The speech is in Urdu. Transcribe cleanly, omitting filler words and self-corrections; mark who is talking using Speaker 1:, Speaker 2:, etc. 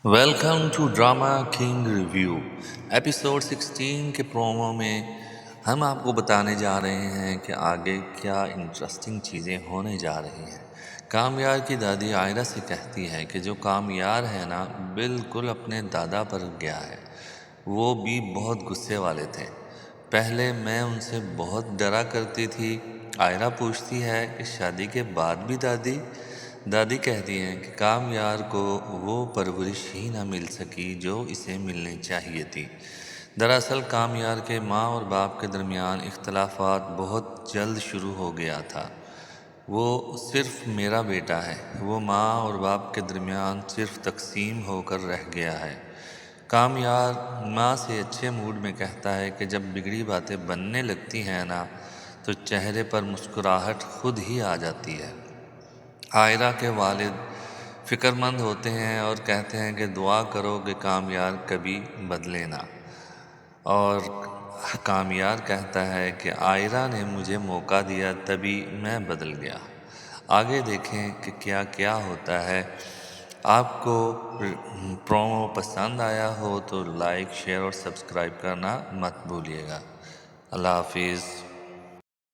Speaker 1: Welcome to drama king review episode 16 کے پرومو میں ہم آپ کو بتانے جا رہے ہیں کہ آگے کیا انٹرسٹنگ چیزیں ہونے جا رہی ہیں۔ کامیار کی دادی عائرہ سے کہتی ہے کہ جو کامیار ہے نا بالکل اپنے دادا پر گیا ہے، وہ بھی بہت غصے والے تھے۔ پہلے میں ان سے بہت ڈرا کرتی تھی۔ عائرہ پوچھتی ہے کہ شادی کے بعد بھی دادی؟ دادی کہتی ہیں کہ کامیار کو وہ پرورش ہی نہ مل سکی جو اسے ملنی چاہیے تھی۔ دراصل کامیار کے ماں اور باپ کے درمیان اختلافات بہت جلد شروع ہو گیا تھا۔ وہ صرف میرا بیٹا ہے، وہ ماں اور باپ کے درمیان صرف تقسیم ہو کر رہ گیا ہے۔ کامیار ماں سے اچھے موڈ میں کہتا ہے کہ جب بگڑی باتیں بننے لگتی ہیں نا تو چہرے پر مسکراہٹ خود ہی آ جاتی ہے۔ عائرہ کے والد فکر مند ہوتے ہیں اور کہتے ہیں کہ دعا کرو کہ کامیار کبھی بدلے نہ، اور کامیار کہتا ہے کہ عائرہ نے مجھے موقع دیا تبھی میں بدل گیا۔ آگے دیکھیں کہ کیا کیا ہوتا ہے۔ آپ کو پرومو پسند آیا ہو تو لائک، شیئر اور سبسکرائب کرنا مت بھولیے گا۔ اللہ حافظ۔